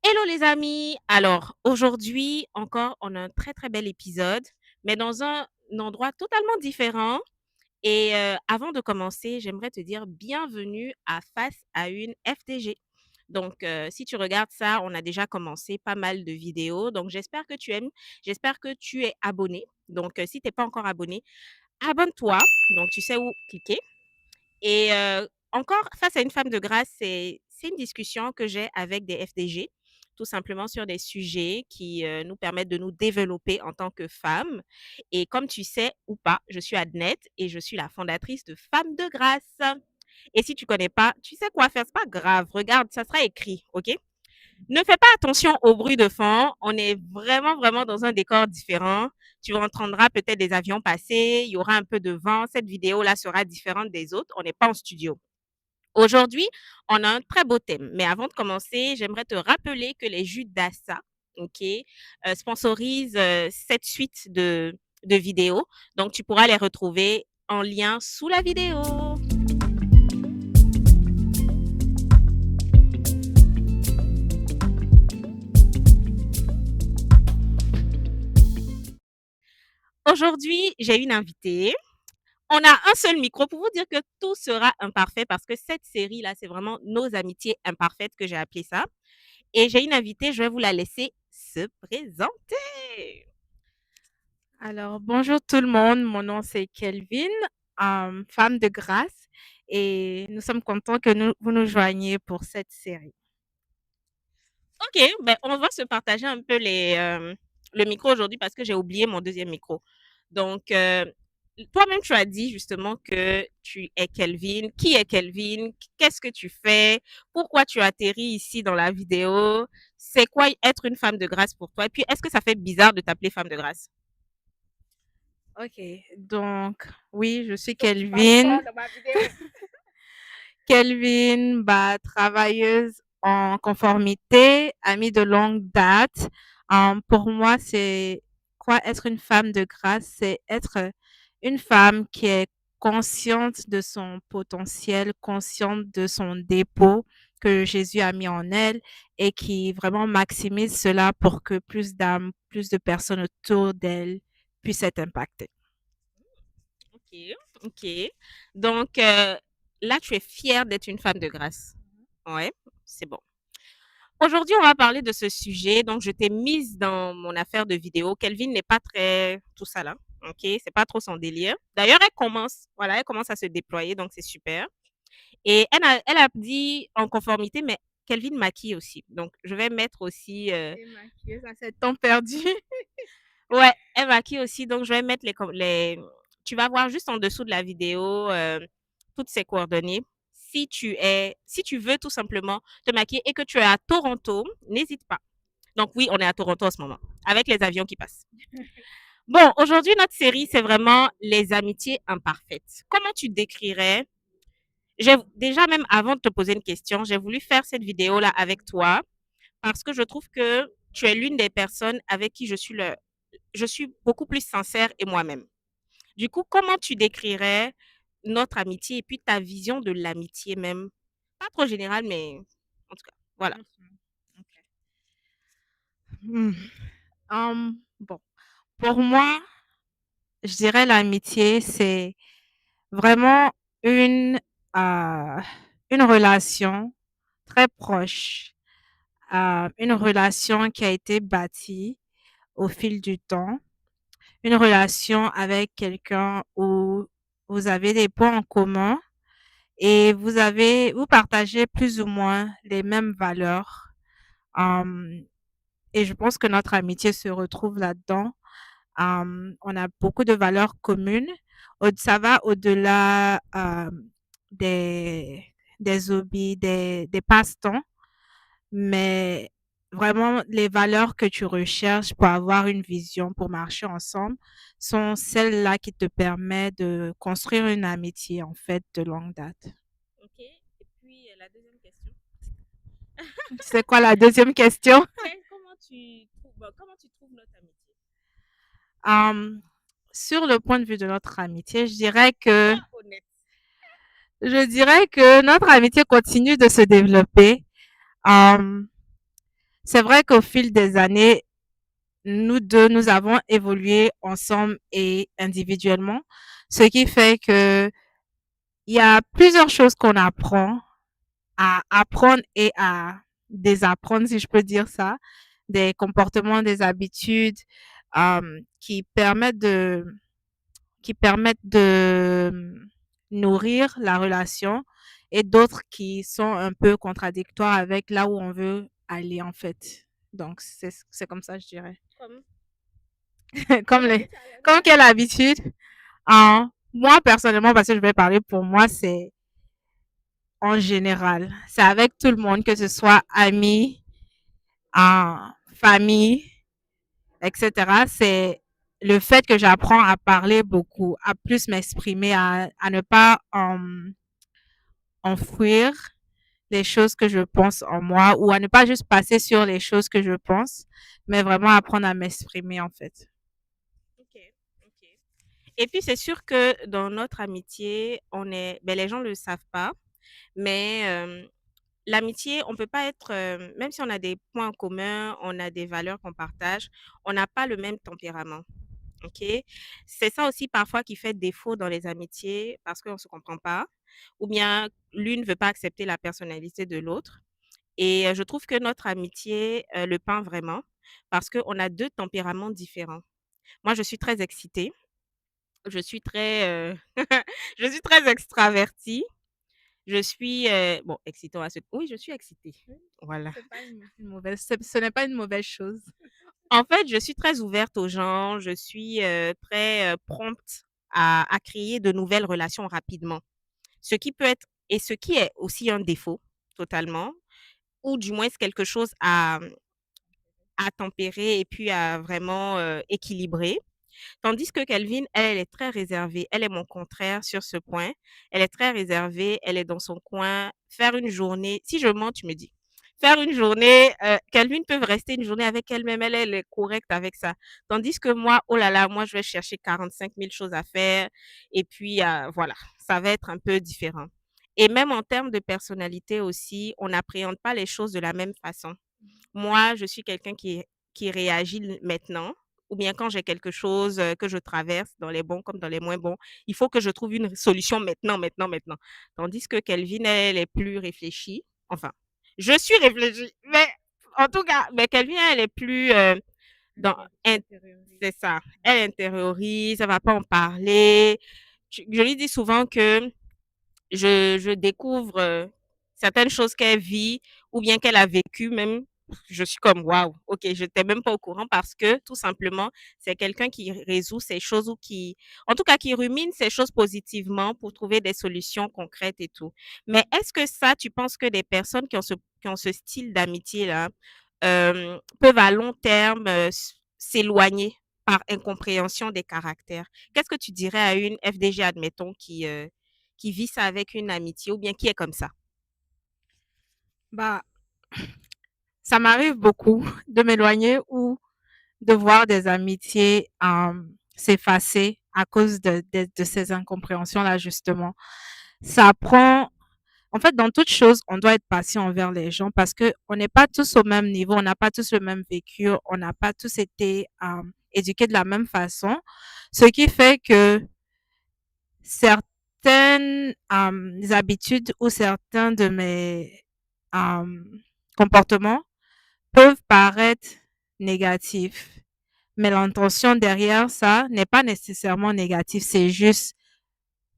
Hello les amis! Alors aujourd'hui encore, on a un très très bel épisode, mais dans un endroit totalement différent. Et avant de commencer, j'aimerais te dire bienvenue à Face à une FDG. Donc, si tu regardes ça, on a déjà commencé pas mal de vidéos. Donc, j'espère que tu aimes, j'espère que tu es abonné. Donc, si tu n'es pas encore abonné, abonne-toi. Donc, tu sais où cliquer. Et encore, face à une femme de grâce, c'est une discussion que j'ai avec des FDG, tout simplement sur des sujets qui nous permettent de nous développer en tant que femmes. Et comme tu sais ou pas, je suis Adnette et je suis la fondatrice de Femmes de grâce. Et si tu connais pas, tu sais quoi faire, c'est pas grave. Regarde, ça sera écrit, ok? Ne fais pas attention au bruit de fond. On est vraiment, vraiment dans un décor différent. Tu entendras peut-être des avions passer. Il y aura un peu de vent. Cette vidéo-là sera différente des autres. On n'est pas en studio. Aujourd'hui, on a un très beau thème. Mais avant de commencer, j'aimerais te rappeler que les jus d'Assa, ok, sponsorisent cette suite de vidéos. Donc, tu pourras les retrouver en lien sous la vidéo. Aujourd'hui, j'ai une invitée. On a un seul micro pour vous dire que tout sera imparfait parce que cette série-là, c'est vraiment nos amitiés imparfaites que j'ai appelé ça. Et j'ai une invitée, je vais vous la laisser se présenter. Alors, bonjour tout le monde, mon nom c'est Kelvin, femme de grâce, et nous sommes contents que vous nous joigniez pour cette série. Ok, ben on va se partager un peu le micro aujourd'hui parce que j'ai oublié mon deuxième micro. Donc, toi-même, tu as dit justement que tu es Kelvin. Qui est Kelvin? Qu'est-ce que tu fais? Pourquoi tu atterris ici dans la vidéo? C'est quoi être une femme de grâce pour toi? Et puis, est-ce que ça fait bizarre de t'appeler femme de grâce? Ok, donc oui, je suis Donc, tu parles Kelvin. fort dans ma vidéo. Kelvin, bah, travailleuse en conformité, amie de longue date. Pour moi, c'est quoi être une femme de grâce? C'est être une femme qui est consciente de son potentiel, consciente de son dépôt que Jésus a mis en elle et qui vraiment maximise cela pour que plus d'âmes, plus de personnes autour d'elle puissent être impactées. Ok, ok. Donc, là, tu es fière d'être une femme de grâce. Ouais, c'est bon. Aujourd'hui, on va parler de ce sujet. Donc, je t'ai mise dans mon affaire de vidéo. Kelvin n'est pas très tout ça là. Ok, c'est pas trop son délire. D'ailleurs, elle commence à se déployer, donc c'est super. Et elle a dit en conformité, mais Kelvin maquille aussi. Donc, je vais mettre aussi. Et maquilleuse à cet temps perdu. Ouais, elle maquille aussi. Donc, je vais mettre tu vas voir juste en dessous de la vidéo toutes ses coordonnées. Si tu veux tout simplement te maquiller et que tu es à Toronto, n'hésite pas. Donc oui, on est à Toronto en ce moment, avec les avions qui passent. Bon, aujourd'hui, notre série, c'est vraiment les amitiés imparfaites. Comment tu décrirais, déjà même avant de te poser une question, j'ai voulu faire cette vidéo-là avec toi parce que je trouve que tu es l'une des personnes avec qui je suis beaucoup plus sincère et moi-même. Du coup, comment tu décrirais notre amitié et puis ta vision de l'amitié même? Pas trop générale, mais en tout cas, voilà. Ok. Hmm. Bon, pour moi, je dirais l'amitié, c'est vraiment une, euh, une relation très proche, une relation qui a été bâtie au fil du temps, une relation avec quelqu'un où vous avez des points en commun et vous partagez plus ou moins les mêmes valeurs. Euh, et je pense que notre amitié se retrouve là-dedans. On a beaucoup de valeurs communes. Ça va au-delà des, des hobbies, des passe-temps, mais vraiment les valeurs que tu recherches pour avoir une vision, pour marcher ensemble, sont celles-là qui te permettent de construire une amitié en fait de longue date. Ok. Et puis la deuxième question. C'est quoi la deuxième question? Ouais, comment tu trouves notre amitié? Hum, sur le point de vue de notre amitié, Honnête. je dirais que notre amitié continue de se développer. Hum, c'est vrai qu'au fil des années, nous deux, nous avons évolué ensemble et individuellement, ce qui fait que il y a plusieurs choses qu'on apprend à apprendre et à désapprendre, si je peux dire ça, des comportements, des habitudes qui permettent de nourrir la relation et d'autres qui sont un peu contradictoires avec là où on veut aller en fait. Donc c'est comme ça, je dirais. Comme, comme comme les comme quelle habitude moi personnellement parce que je vais parler pour moi c'est en général c'est avec tout le monde que ce soit amis famille etc. C'est le fait que j'apprends à parler beaucoup, à plus m'exprimer, à ne pas enfouir les choses que je pense en moi ou à ne pas juste passer sur les choses que je pense, mais vraiment apprendre à m'exprimer en fait. ok, ok. Et puis c'est sûr que dans notre amitié, ben, les gens ne le savent pas, mais l'amitié, on peut pas être, même si on a des points en commun, on a des valeurs qu'on partage, on n'a pas le même tempérament. OK? C'est ça aussi parfois qui fait défaut dans les amitiés parce qu'on ne se comprend pas ou bien l'une ne veut pas accepter la personnalité de l'autre. Et je trouve que notre amitié le peint vraiment parce qu'on a deux tempéraments différents. Moi, je suis très excitée, je suis très, je suis très extravertie, je suis, bon, excitée, oui, je suis excitée. Voilà. C'est pas une mauvaise, ce n'est pas une mauvaise chose. En fait, je suis très ouverte aux gens, je suis, très, prompte à créer de nouvelles relations rapidement. Ce qui peut être et ce qui est aussi un défaut, totalement, ou du moins c'est quelque chose à tempérer et puis à vraiment, équilibrer. Tandis que Kelvin, elle est très réservée. Elle est mon contraire sur ce point. Elle est très réservée, elle est dans son coin. Faire une journée si je mens, tu me dis. Faire une journée, Kelvin peut rester une journée avec elle-même, elle est correcte avec ça. Tandis que moi, oh là là, moi, je vais chercher 45 000 choses à faire et puis, voilà, ça va être un peu différent. Et même en termes de personnalité aussi, on n'appréhende pas les choses de la même façon. Moi, je suis quelqu'un qui réagit maintenant, ou bien quand j'ai quelque chose que je traverse, dans les bons comme dans les moins bons, il faut que je trouve une solution maintenant, maintenant, maintenant. Tandis que Kelvin, elle est plus réfléchie. Enfin, je suis réfléchie, mais en tout cas, mais Kelvin, elle est plus dans, in- c'est ça. Elle intériorise, elle va pas en parler. Je lui dis souvent que je découvre certaines choses qu'elle vit ou bien qu'elle a vécues même. Je suis comme waouh, ok, je n'étais même pas au courant parce que tout simplement, c'est quelqu'un qui résout ces choses ou qui, en tout cas, qui rumine ces choses positivement pour trouver des solutions concrètes et tout. Mais est-ce que ça, tu penses que des personnes qui ont ce style d'amitié-là peuvent à long terme s'éloigner par incompréhension des caractères? Qu'est-ce que tu dirais à une FDG, admettons, qui vit ça avec une amitié ou bien qui est comme ça? Bah, ça m'arrive beaucoup de m'éloigner ou de voir des amitiés s'effacer à cause de ces incompréhensions-là, justement. Ça prend, en fait, dans toute chose, on doit être patient envers les gens parce que on n'est pas tous au même niveau, on n'a pas tous le même vécu, on n'a pas tous été éduqués de la même façon, ce qui fait que certaines habitudes ou certains de mes euh, comportements peuvent paraître négatifs, mais l'intention derrière ça n'est pas nécessairement négative, c'est juste,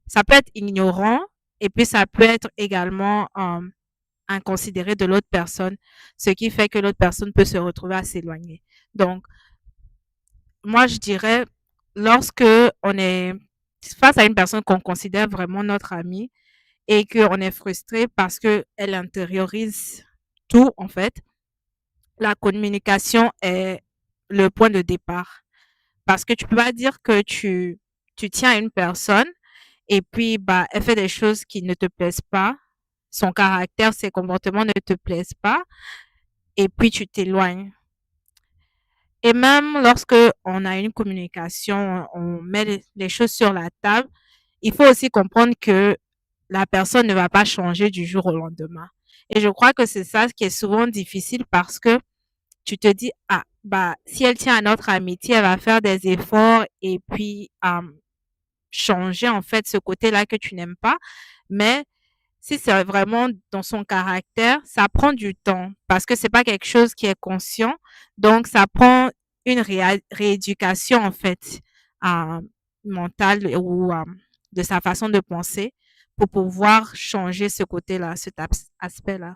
ça peut être ignorant et puis ça peut être également inconsidéré de l'autre personne, ce qui fait que l'autre personne peut se retrouver à s'éloigner. Donc, moi, je dirais, lorsque on est face à une personne qu'on considère vraiment notre amie et qu'on est frustré parce qu'elle intériorise tout, en fait, la communication est le point de départ. Parce que tu peux pas dire que tu tiens à une personne et puis bah, elle fait des choses qui ne te plaisent pas, son caractère, ses comportements ne te plaisent pas, et puis tu t'éloignes. Et même lorsque on a une communication, on met les choses sur la table, il faut aussi comprendre que la personne ne va pas changer du jour au lendemain. Et je crois que c'est ça qui est souvent difficile parce que tu te dis, ah, bah, si elle tient à notre amitié, elle va faire des efforts et puis changer en fait ce côté-là que tu n'aimes pas. Mais si c'est vraiment dans son caractère, ça prend du temps parce que c'est pas quelque chose qui est conscient. Donc, ça prend une rééducation en fait euh, mentale ou de sa façon de penser pour pouvoir changer ce côté-là, cet aspect-là.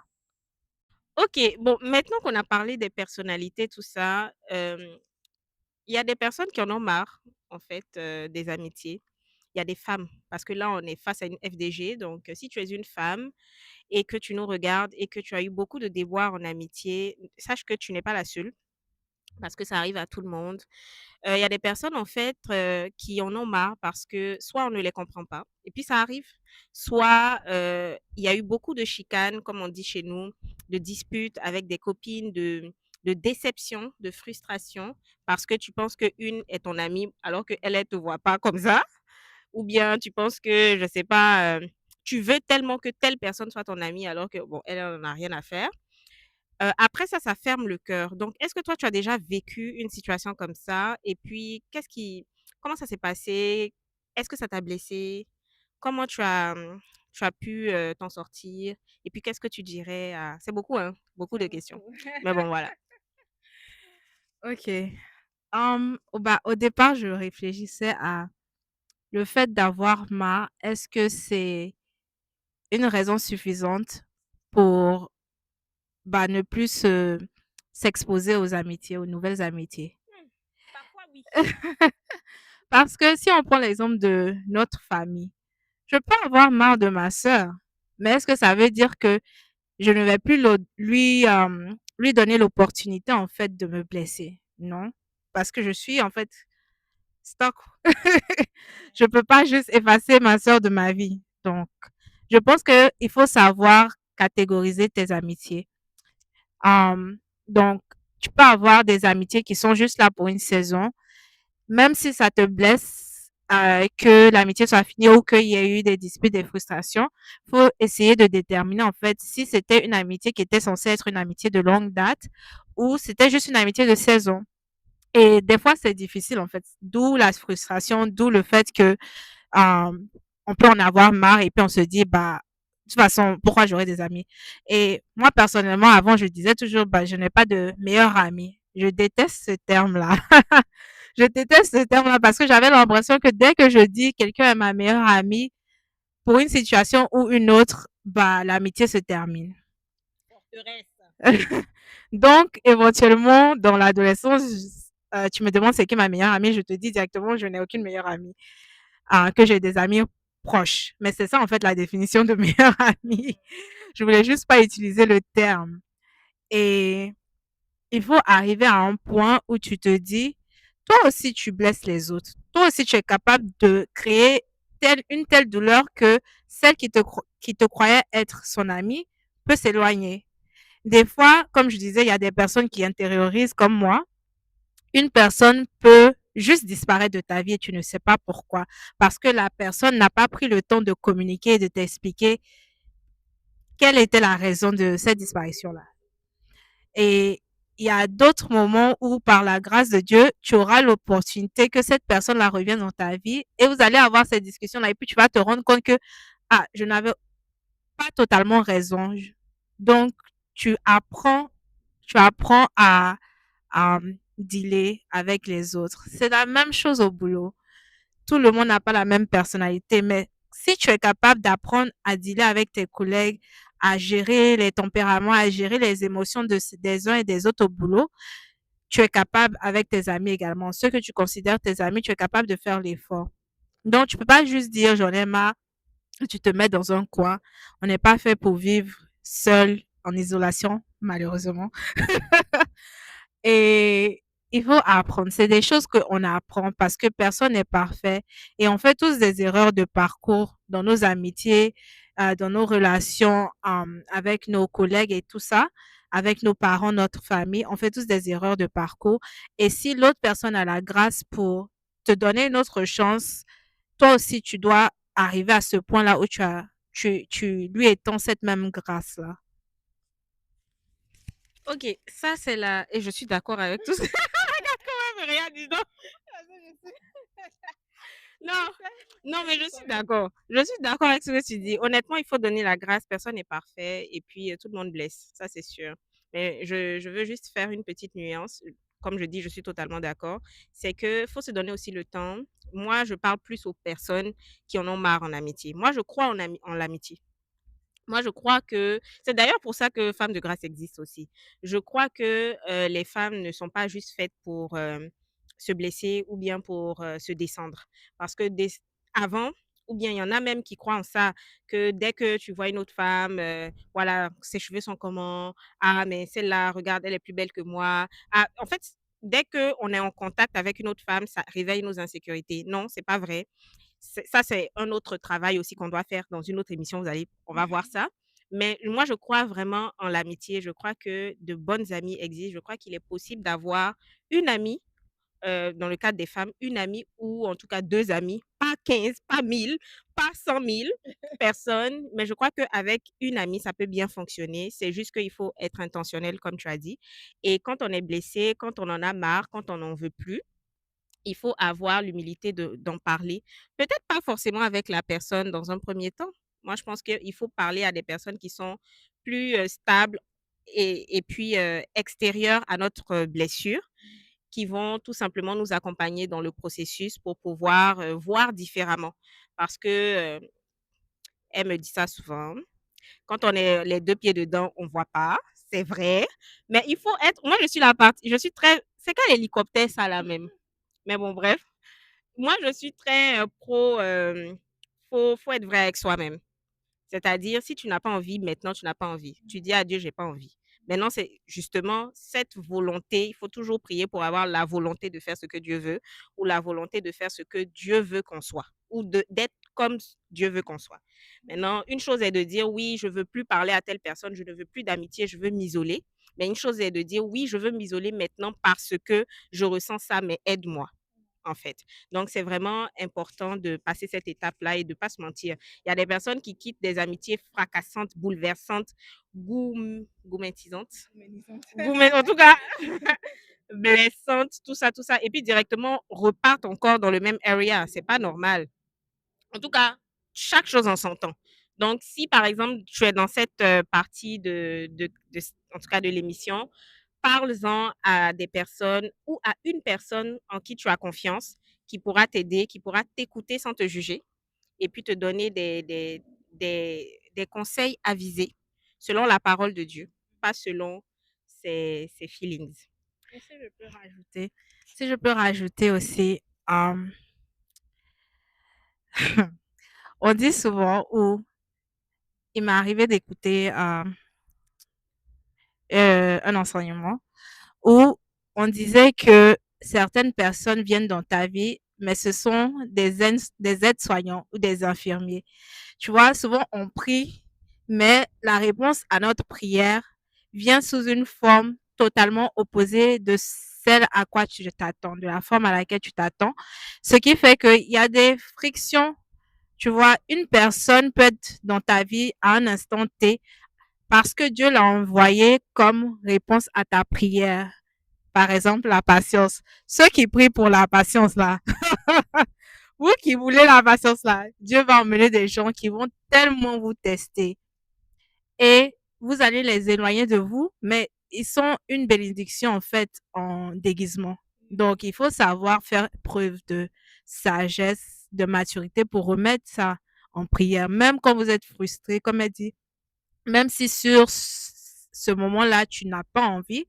OK, bon, maintenant qu'on a parlé des personnalités, tout ça, il y a des personnes qui en ont marre, en fait, des amitiés. Il y a des femmes, parce que là, on est face à une FDG. Donc, si tu es une femme et que tu nous regardes et que tu as eu beaucoup de déboires en amitié, sache que tu n'es pas la seule, parce que ça arrive à tout le monde. Il y a des personnes, en fait, qui en ont marre parce que soit on ne les comprend pas, et puis ça arrive, soit il y a eu beaucoup de chicanes, comme on dit chez nous, de disputes avec des copines, de déception, de frustration, parce que tu penses qu'une est ton amie alors qu'elle ne te voit pas comme ça, ou bien tu penses que, je ne sais pas, tu veux tellement que telle personne soit ton amie alors que, bon, elle n'en a rien à faire. Après ça, ça ferme le cœur. Donc, est-ce que toi, tu as déjà vécu une situation comme ça? Et puis, comment ça s'est passé? Est-ce que ça t'a blessé? Comment tu as pu, t'en sortir? Et puis, qu'est-ce que tu dirais à c'est beaucoup, hein, beaucoup C'est de questions. beaucoup. Mais bon, voilà. Ok. Bah, au départ, je réfléchissais à le fait d'avoir marre. Est-ce que c'est une raison suffisante pour bah, ne plus s'exposer aux amitiés, aux nouvelles amitiés? Mmh, parfois oui. Parce que si on prend l'exemple de notre famille, je peux avoir marre de ma sœur, mais est-ce que ça veut dire que je ne vais plus lui donner l'opportunité en fait de me blesser? Non, parce que je suis en fait stock. Je peux pas juste effacer ma sœur de ma vie. Donc, je pense que il faut savoir catégoriser tes amitiés. Euh, donc, tu peux avoir des amitiés qui sont juste là pour une saison, même si ça te blesse, que l'amitié soit finie ou qu'il y ait eu des disputes, des frustrations, faut essayer de déterminer en fait si c'était une amitié qui était censée être une amitié de longue date ou c'était juste une amitié de saison. Et des fois, c'est difficile en fait, d'où la frustration, d'où le fait que on peut en avoir marre et puis on se dit, bah, de toute façon, pourquoi j'aurais des amis? Et moi, personnellement, avant, je disais toujours, bah, je n'ai pas de meilleur ami. Je déteste ce terme-là. Je déteste ce terme-là parce que j'avais l'impression que dès que je dis quelqu'un est ma meilleure amie, pour une situation ou une autre, bah, l'amitié se termine. Forteresse. Donc, éventuellement, dans l'adolescence, tu me demandes c'est qui ma meilleure amie, je te dis directement, je n'ai aucune meilleure amie. Que j'ai des amis proches. Mais c'est ça, en fait, la définition de meilleur ami. Je voulais juste pas utiliser le terme. Et il faut arriver à un point où tu te dis, toi aussi, tu blesses les autres. Toi aussi, tu es capable de créer une telle douleur que celle qui te croyait être son amie peut s'éloigner. Des fois, comme je disais, il y a des personnes qui intériorisent comme moi. Une personne peut juste disparaître de ta vie et tu ne sais pas pourquoi. Parce que la personne n'a pas pris le temps de communiquer et de t'expliquer quelle était la raison de cette disparition-là. Et il y a d'autres moments où, par la grâce de Dieu, tu auras l'opportunité que cette personne-là revienne dans ta vie et vous allez avoir cette discussion-là et puis tu vas te rendre compte que, ah, je n'avais pas totalement raison. Donc, tu apprends, tu apprends à dealer avec les autres. C'est la même chose au boulot. Tout le monde n'a pas la même personnalité, mais si tu es capable d'apprendre à dealer avec tes collègues, à gérer les tempéraments, à gérer les émotions des uns et des autres au boulot, tu es capable avec tes amis également. Ceux que tu considères tes amis, tu es capable de faire l'effort. Donc, tu peux pas juste dire j'en ai marre, tu te mets dans un coin. On n'est pas fait pour vivre seul, en isolation, malheureusement. Et il faut apprendre. C'est des choses qu'on apprend parce que personne n'est parfait. Et on fait tous des erreurs de parcours dans nos amitiés, dans nos relations avec nos collègues et tout ça, avec nos parents, notre famille. On fait tous des erreurs de parcours. Et si l'autre personne a la grâce pour te donner une autre chance, toi aussi, tu dois arriver à ce point-là où tu lui étends cette même grâce-là. OK, ça c'est la et je suis d'accord avec tout ça. Regarde quand même, rien dis donc. Ah, ça, je sais. Non, Je sais. non, mais J'aime je quand suis même. d'accord. Je suis d'accord avec ce que tu dis. Honnêtement, il faut donner la grâce. Personne n'est parfait et puis tout le monde blesse. Ça, c'est sûr. Mais je veux juste faire une petite nuance. Comme je dis, je suis totalement d'accord. C'est que faut se donner aussi le temps. Moi, je parle plus aux personnes qui en ont marre en amitié. Moi, je crois en l'amitié. Moi, je crois que c'est d'ailleurs pour ça que Femmes de grâce existe aussi. Je crois que les femmes ne sont pas juste faites pour se blesser ou bien pour se descendre. Parce que avant, ou bien il y en a même qui croient en ça, que dès que tu vois une autre femme, voilà, ses cheveux sont comment, ah, mais celle-là, regarde, elle est plus belle que moi. Ah, en fait, dès qu'on est en contact avec une autre femme, ça réveille nos insécurités. Non, c'est pas vrai. Ça, c'est un autre travail aussi qu'on doit faire dans une autre émission. On va voir ça. Mais moi, je crois vraiment en l'amitié. Je crois que de bonnes amies existent. Je crois qu'il est possible d'avoir une amie, dans le cadre des femmes, une amie ou en tout cas deux amis, pas 15, pas 1000, pas 100 000 personnes. Mais je crois qu'avec une amie, ça peut bien fonctionner. C'est juste qu'il faut être intentionnel, comme tu as dit. Et quand on est blessé, quand on en a marre, quand on n'en veut plus, il faut avoir l'humilité d'en parler. Peut-être pas forcément avec la personne dans un premier temps. Moi, je pense qu'il faut parler à des personnes qui sont plus stables et puis extérieures à notre blessure, qui vont tout simplement nous accompagner dans le processus pour pouvoir voir différemment. Parce que elle me dit ça souvent. Quand on est les deux pieds dedans, on voit pas. C'est vrai. Mais il faut être. Moi, je suis la partie. Je suis très. C'est quand l'hélicoptère, ça là même. Mais bon, bref. Moi, je suis très pro. Faut être vrai avec soi-même. C'est-à-dire, si tu n'as pas envie, maintenant, tu n'as pas envie. Tu dis à Dieu, j'ai pas envie. Maintenant, c'est justement cette volonté. Il faut toujours prier pour avoir la volonté de faire ce que Dieu veut ou la volonté de faire ce que Dieu veut qu'on soit ou d'être comme Dieu veut qu'on soit. Maintenant, une chose est de dire, oui, je veux plus parler à telle personne, je ne veux plus d'amitié, je veux m'isoler. Mais une chose est de dire, oui, je veux m'isoler maintenant parce que je ressens ça, mais aide-moi en fait. Donc, c'est vraiment important de passer cette étape-là et de ne pas se mentir. Il y a des personnes qui quittent des amitiés fracassantes, bouleversantes, gourmandisantes, en tout cas, blessantes, tout ça, et puis directement repartent encore dans le même area. C'est pas normal. En tout cas, chaque chose en son temps. Donc, si par exemple, tu es dans cette partie en tout cas de l'émission, parle-en à des personnes ou à une personne en qui tu as confiance, qui pourra t'aider, qui pourra t'écouter sans te juger et puis te donner des conseils avisés selon la parole de Dieu, pas selon ses feelings. Et si je peux rajouter aussi, euh, on dit souvent, ou il m'est arrivé d'écouter un enseignement où on disait que certaines personnes viennent dans ta vie, mais ce sont des aides-soignants ou des infirmiers. Tu vois, souvent on prie, mais la réponse à notre prière vient sous une forme totalement opposée de celle à quoi tu t'attends, de la forme à laquelle tu t'attends. Ce qui fait qu'il y a des frictions. Tu vois, une personne peut être dans ta vie à un instant T parce que Dieu l'a envoyé comme réponse à ta prière. Par exemple, la patience. Ceux qui prient pour la patience là, vous qui voulez la patience là, Dieu va emmener des gens qui vont tellement vous tester et vous allez les éloigner de vous, mais ils sont une bénédiction en fait en déguisement. Donc, il faut savoir faire preuve de sagesse, de maturité pour remettre ça en prière. Même quand vous êtes frustré, comme elle dit, même si sur ce moment-là, tu n'as pas envie,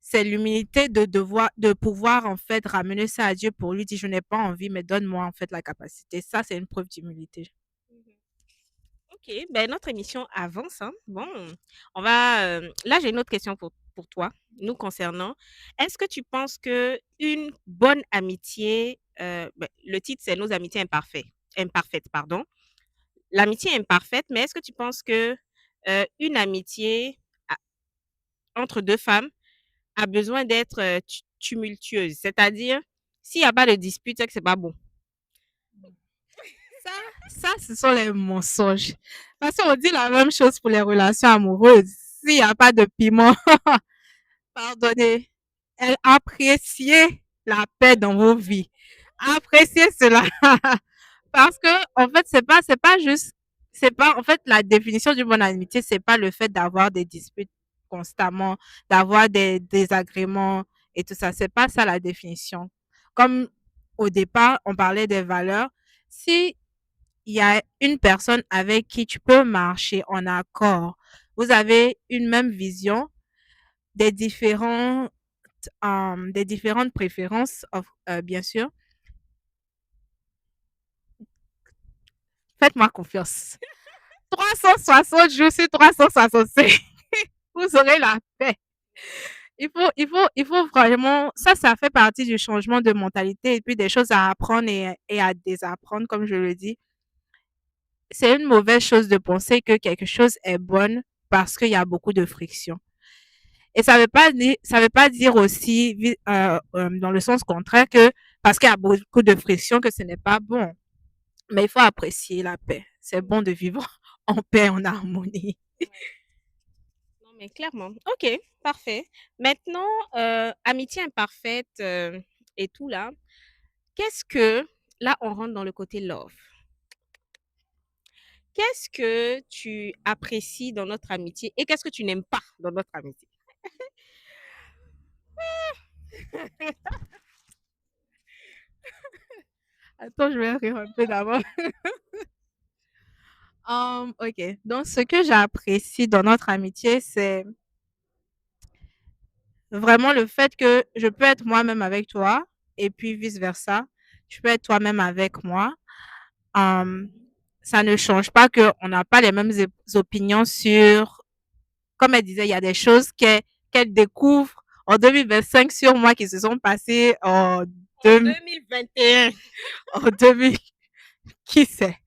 c'est l'humilité de pouvoir en fait ramener ça à Dieu pour lui dire je n'ai pas envie, mais donne-moi en fait la capacité. Ça, c'est une preuve d'humilité. Ok, ben notre émission avance, hein. Bon, on va. Là, j'ai une autre question pour toi, nous concernant. Est-ce que tu penses que une bonne amitié, ben, le titre c'est Nos amitiés imparfaites, pardon. L'amitié est imparfaite, mais est-ce que tu penses que une amitié a- entre deux femmes a besoin d'être tumultueuse? C'est-à-dire, s'il n'y a pas de dispute, c'est que c'est pas bon. Ça, ce sont les mensonges. Parce qu'on dit la même chose pour les relations amoureuses. s'il y a pas de piment, pardonnez. Appréciez la paix dans vos vies. Appréciez cela. Parce que, en fait, c'est pas juste, c'est pas, en fait, la définition d'une bonne amitié, c'est pas le fait d'avoir des disputes constamment, d'avoir des désagréments et tout ça. C'est pas ça la définition. Comme au départ, on parlait des valeurs. Si il y a une personne avec qui tu peux marcher en accord, vous avez une même vision, des différents, des différentes préférences, bien sûr. Faites-moi confiance. 360 jours sur 365, vous aurez la paix. Il faut vraiment, ça fait partie du changement de mentalité et puis des choses à apprendre et à désapprendre, comme je le dis. C'est une mauvaise chose de penser que quelque chose est bonne parce qu'il y a beaucoup de friction. Et ça veut pas dire aussi, dans le sens contraire, que parce qu'il y a beaucoup de friction, que ce n'est pas bon. Mais il faut apprécier la paix. C'est bon de vivre en paix, en harmonie. Ouais. Non, mais clairement. OK, parfait. Maintenant, amitié imparfaite, et tout là, qu'est-ce que là, on rentre dans le côté love. Qu'est-ce que tu apprécies dans notre amitié et qu'est-ce que tu n'aimes pas dans notre amitié? Attends, je vais rire un peu d'abord. OK. Donc, ce que j'apprécie dans notre amitié, c'est vraiment le fait que je peux être moi-même avec toi et puis vice-versa. Tu peux être toi-même avec moi. Hum, Ça ne change pas qu'on n'a pas les mêmes opinions sur, comme elle disait, il y a des choses qu'elle découvre en 2025 sur moi qui se sont passées En deux- 2021. en 2000, qui sait,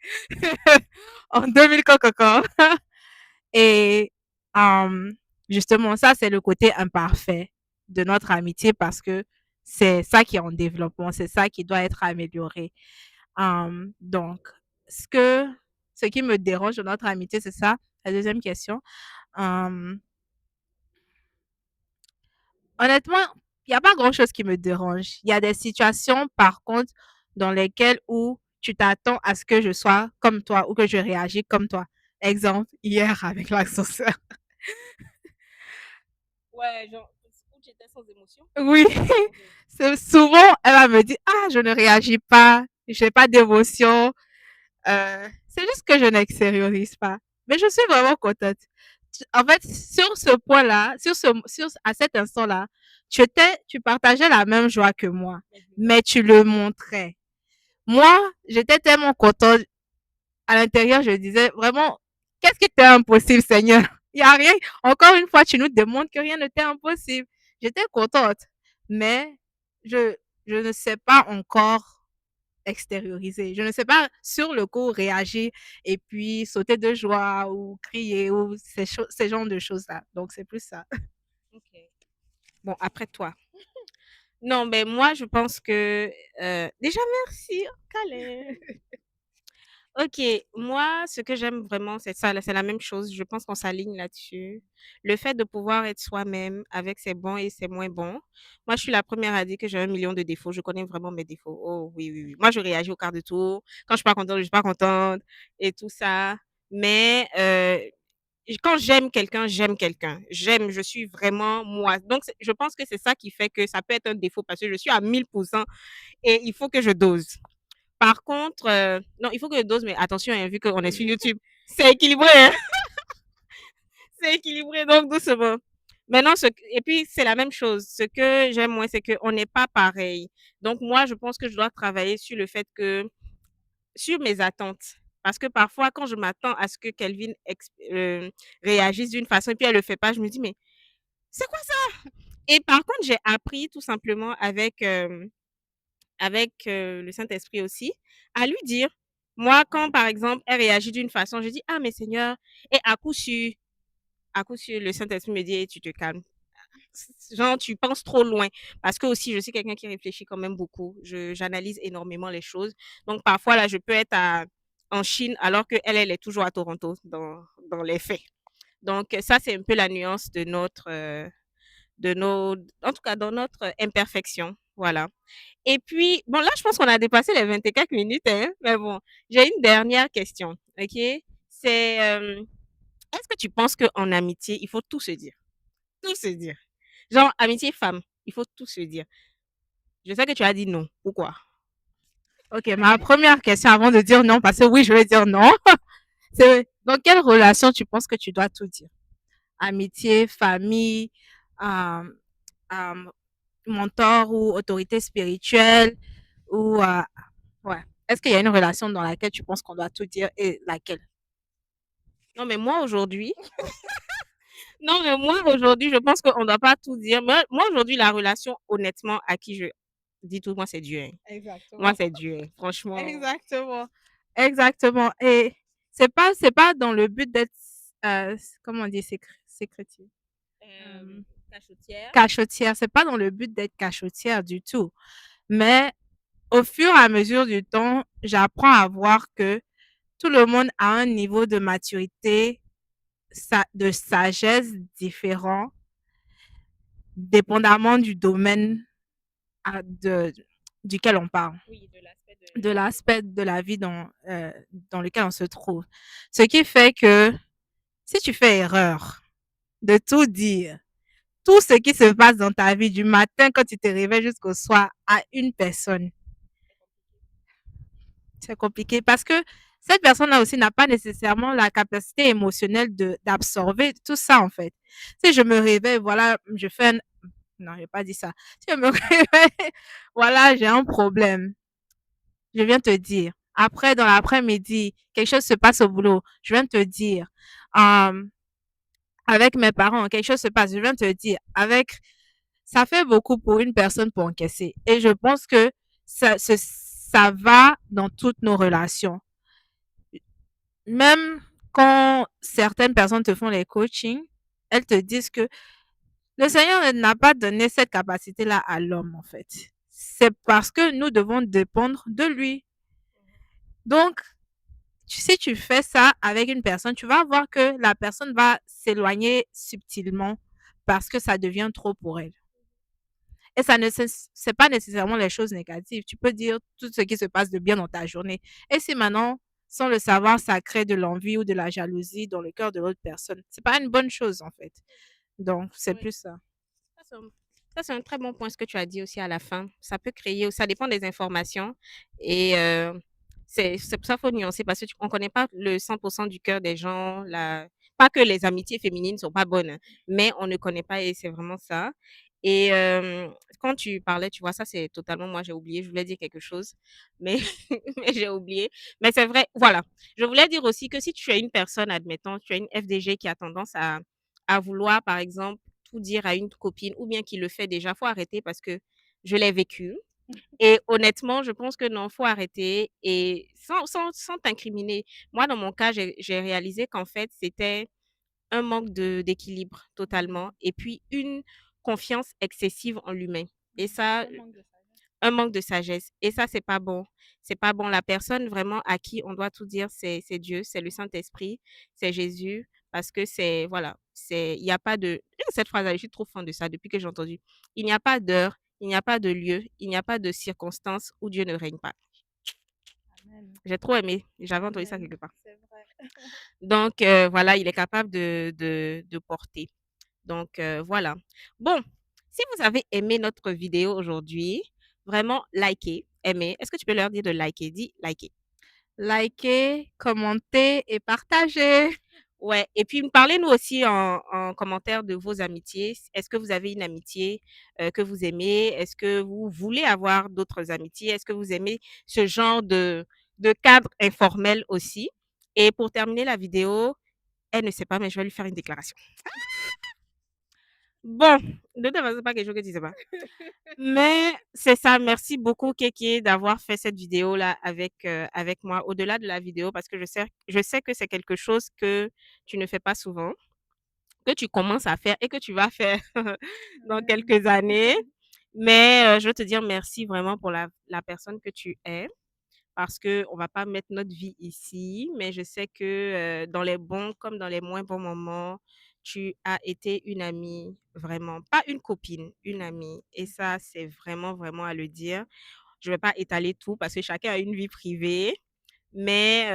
en 2000 coco. Et euh, justement, ça, c'est le côté imparfait de notre amitié parce que c'est ça qui est en développement, c'est ça qui doit être amélioré. Donc, ce que, ce qui me dérange dans notre amitié, c'est ça. La deuxième question. Euh, Honnêtement, il n'y a pas grand-chose qui me dérange. Il y a des situations, par contre, dans lesquelles où tu t'attends à ce que je sois comme toi ou que je réagis comme toi. Exemple, hier avec l'ascenseur. Ouais, genre, où tu étais sans émotion. Oui, Mhm. c'est souvent, elle va me dire, ah, je ne réagis pas, je n'ai pas d'émotion. C'est juste que je n'extériorise pas. Mais je suis vraiment contente. En fait, sur ce point-là, à cet instant-là, tu partageais la même joie que moi, Mhm. mais tu le montrais. Moi, j'étais tellement contente. À l'intérieur, je disais vraiment, qu'est-ce qui t'est impossible, Seigneur? Il n'y a rien. Encore une fois, tu nous démontres que rien ne t'est impossible. J'étais contente, mais je, je ne sais pas encore extérioriser. Je ne sais pas sur le coup réagir et puis sauter de joie ou crier ou ces genres de choses-là. Donc, c'est plus ça. Ok. Bon, après toi. Non, mais moi, je pense que déjà merci, câlin. OK, moi, ce que j'aime vraiment, c'est ça, là, c'est la même chose. Je pense qu'on s'aligne là-dessus. Le fait de pouvoir être soi-même avec ses bons et ses moins bons. Moi, je suis la première à dire que j'ai 1 million de défauts. Je connais vraiment mes défauts. Oh oui, oui, oui. Moi, je réagis au quart de tour. Quand je suis pas contente, je suis pas contente et tout ça. Mais quand j'aime quelqu'un, j'aime quelqu'un. J'aime, je suis vraiment moi. Donc, je pense que c'est ça qui fait que ça peut être un défaut parce que je suis à 1000% et il faut que je dose. Par contre, non, il faut que je dose, mais attention, hein, vu qu'on est sur YouTube, c'est équilibré, hein, c'est équilibré, donc doucement. Maintenant, et puis c'est la même chose. Ce que j'aime moins, c'est qu'on n'est pas pareil. Donc moi, je pense que je dois travailler sur le fait que, sur mes attentes. Parce que parfois, quand je m'attends à ce que Kelvin réagisse d'une façon et puis elle le fait pas, je me dis, mais c'est quoi ça? Et par contre, j'ai appris tout simplement avec le Saint-Esprit aussi, à lui dire, moi, quand par exemple, elle réagit d'une façon, je dis, ah, mais Seigneur, et à coup sûr, le Saint-Esprit me dit, hey, tu te calmes. Genre, tu penses trop loin. Parce que aussi, je suis quelqu'un qui réfléchit quand même beaucoup. J'analyse énormément les choses. Donc, parfois, là, je peux être en Chine alors qu'elle, elle est toujours à Toronto dans les faits. Donc ça, c'est un peu la nuance de de nos, en tout cas dans notre imperfection. Voilà. Et puis, bon, là, je pense qu'on a dépassé les 24 minutes, hein, mais bon, j'ai une dernière question, ok? C'est, est-ce que tu penses qu'en amitié, il faut tout se dire? Tout se dire. Genre, amitié femme, il faut tout se dire. Je sais que tu as dit non. Pourquoi? OK, ma première question avant de dire non, parce que oui, je vais dire non, c'est dans quelle relation tu penses que tu dois tout dire? Amitié, famille, euh, euh, mentor ou autorité spirituelle ou ouais. Est-ce qu'il y a une relation dans laquelle tu penses qu'on doit tout dire et laquelle? Non, mais moi, aujourd'hui, non, mais moi, aujourd'hui, je pense qu'on ne doit pas tout dire. Moi, aujourd'hui, la relation, honnêtement, à qui je dis tout, moi, c'est Dieu, hein. Moi, Exactement. c'est Dieu, hein. Franchement. Exactement. Exactement. Et c'est pas dans le but d'être comment on dit sécrétive. Euh, Cachotière. Cachotière, c'est pas dans le but d'être cachotière du tout. Mais au fur et à mesure du temps, j'apprends à voir que tout le monde a un niveau de maturité, de sagesse différent, dépendamment du domaine de, duquel on parle, Oui, de l'aspect de de la vie. l'aspect de la vie dans lequel on se trouve. Ce qui fait que si tu fais erreur de tout dire, tout ce qui se passe dans ta vie du matin quand tu te réveilles jusqu'au soir à une personne, c'est compliqué parce que cette personne-là aussi n'a pas nécessairement la capacité émotionnelle d'absorber tout ça, en fait. Si je me réveille, voilà, je fais un... Non, je n'ai pas dit ça. Si je me réveille, voilà, j'ai un problème. Je viens te dire. Après, dans l'après-midi, quelque chose se passe au boulot. Je viens te dire. Euh, avec mes parents, quelque chose se passe. Je viens te dire. Avec, ça fait beaucoup pour une personne pour encaisser. Et je pense que ça va dans toutes nos relations. Même quand certaines personnes te font les coachings, elles te disent que le Seigneur n'a pas donné cette capacité-là à l'homme, en fait. C'est parce que nous devons dépendre de lui. Donc, si tu fais ça avec une personne, tu vas voir que la personne va s'éloigner subtilement parce que ça devient trop pour elle. Et ça ne c'est pas nécessairement les choses négatives. Tu peux dire tout ce qui se passe de bien dans ta journée. Et si maintenant, sans le savoir, ça crée de l'envie ou de la jalousie dans le cœur de l'autre personne, c'est pas une bonne chose en fait. Donc, c'est Oui. plus ça. Ça, c'est un très bon point ce que tu as dit aussi à la fin. Ça peut créer, ça dépend des informations et c'est pour ça qu'il faut nuancer parce qu'on ne connaît pas le 100% du cœur des gens. Pas que les amitiés féminines ne sont pas bonnes, hein, mais on ne connaît pas et c'est vraiment ça. Et quand tu parlais, tu vois, ça c'est totalement, moi j'ai oublié, je voulais dire quelque chose, mais, mais j'ai oublié. Mais c'est vrai, voilà. Je voulais dire aussi que si tu es une personne, admettons, tu as une FDG qui a tendance à vouloir, par exemple, tout dire à une copine ou bien qui le fait déjà, faut arrêter parce que je l'ai vécu. Et honnêtement, je pense que non, faut arrêter et sans t'incriminer. Moi, dans mon cas, j'ai réalisé qu'en fait, c'était un manque d'équilibre totalement et puis une confiance excessive en l'humain. Et ça, un manque de sagesse. Et ça, c'est pas bon. C'est pas bon. La personne vraiment à qui on doit tout dire, c'est Dieu, c'est le Saint-Esprit, c'est Jésus. Parce que c'est, voilà, il n'y a pas de, cette phrase-là, je suis trop fan de ça depuis que j'ai entendu. Il n'y a pas d'heure, il n'y a pas de lieu, il n'y a pas de circonstance où Dieu ne règne pas. Amen. J'ai trop aimé. J'avais entendu ça Amen. quelque part. C'est vrai. Donc, voilà, il est capable de porter. Donc, voilà. Bon, si vous avez aimé notre vidéo aujourd'hui, vraiment likez, aimez. Est-ce que tu peux leur dire de liker? Dis liker. Likez, commentez et partagez. Ouais, et puis parlez-nous aussi en commentaire de vos amitiés. Est-ce que vous avez une amitié que vous aimez? Est-ce que vous voulez avoir d'autres amitiés? Est-ce que vous aimez ce genre de cadre informel aussi? Et pour terminer la vidéo, elle ne sait pas, mais je vais lui faire une déclaration. Bon, de toute façon, c'est pas quelque chose que tu sais pas. Mais c'est ça. Merci beaucoup, Kéké, d'avoir fait cette vidéo-là avec moi, au-delà de la vidéo, parce que je sais que c'est quelque chose que tu ne fais pas souvent, que tu commences à faire et que tu vas faire dans Amen. quelques années. Mais je veux te dire merci vraiment pour la personne que tu es, parce qu'on va pas mettre notre vie ici, mais je sais que dans les bons comme dans les moins bons moments, tu as été une amie, vraiment, pas une copine, une amie. Et ça, c'est vraiment, vraiment à le dire. Je vais pas étaler tout parce que chacun a une vie privée, mais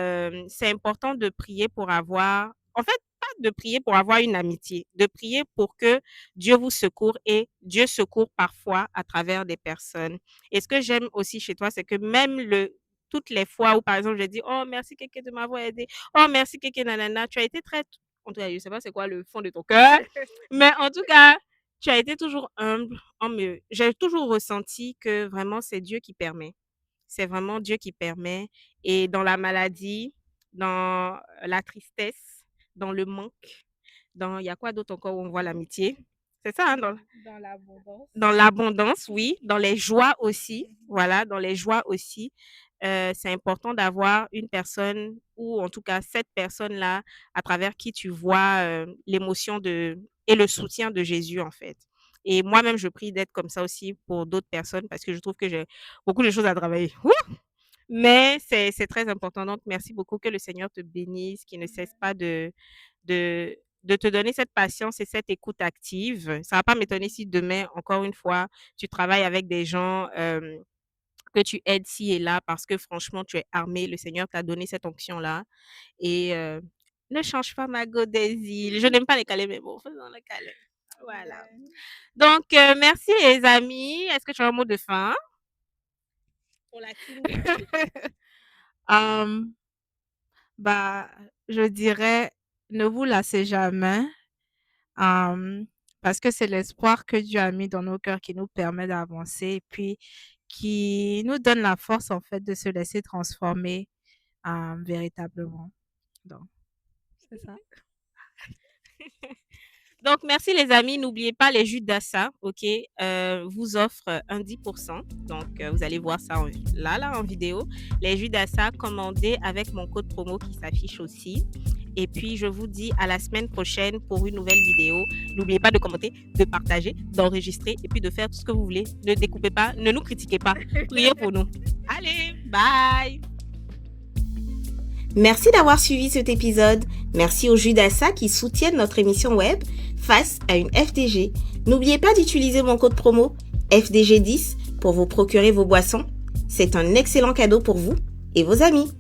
c'est important de prier pour avoir, en fait, pas de prier pour avoir une amitié, de prier pour que Dieu vous secourt et Dieu secourt parfois à travers des personnes. Et ce que j'aime aussi chez toi, c'est que même toutes les fois où, par exemple, je dis, oh, merci quelqu'un de m'avoir aidé, oh, merci quelqu'un, nanana, tu as été très, en tout cas, je sais pas c'est quoi le fond de ton cœur, mais en tout cas, tu as été toujours humble. J'ai toujours ressenti que vraiment c'est Dieu qui permet. C'est vraiment Dieu qui permet. Et dans la maladie, dans la tristesse, dans le manque, il y a quoi d'autre encore où on voit l'amitié? C'est ça, hein, Dans l'abondance. dans l'abondance, oui, dans les joies aussi. Voilà, dans les joies aussi. C'est important d'avoir une personne ou en tout cas cette personne-là à travers qui tu vois l'émotion et le soutien de Jésus en fait. Et moi-même, je prie d'être comme ça aussi pour d'autres personnes parce que je trouve que j'ai beaucoup de choses à travailler. Mais c'est très important. Donc, merci beaucoup. Que le Seigneur te bénisse, qu'il ne cesse pas de te donner cette patience et cette écoute active. Ça va pas m'étonner si demain, encore une fois, tu travailles avec des gens que tu aides ci et là parce que franchement, tu es armé. Le Seigneur t'a donné cette onction-là. Et ne change pas ma go des îles. Je n'aime pas les câlins, mais bon, faisons le câlin. Voilà. Amen. Donc, merci les amis. Est-ce que tu as un mot de fin pour la team? Hum, Bah, je dirais, ne vous lassez jamais, hum, parce que c'est l'espoir que Dieu a mis dans nos cœurs qui nous permet d'avancer et puis qui nous donne la force, en fait, de se laisser transformer, véritablement. Donc, c'est ça. Donc, merci les amis. N'oubliez pas les jus d'assa, ok, vous offre un 10%. Donc, vous allez voir ça là en vidéo. Les jus d'assa commandés avec mon code promo qui s'affiche aussi. Et puis, je vous dis à la semaine prochaine pour une nouvelle vidéo. N'oubliez pas de commenter, de partager, d'enregistrer et puis de faire tout ce que vous voulez. Ne découpez pas, ne nous critiquez pas. Priez pour nous. Allez, bye! Merci d'avoir suivi cet épisode. Merci aux Judassa qui soutiennent notre émission web face à une FDG. N'oubliez pas d'utiliser mon code promo FDG10 pour vous procurer vos boissons. C'est un excellent cadeau pour vous et vos amis.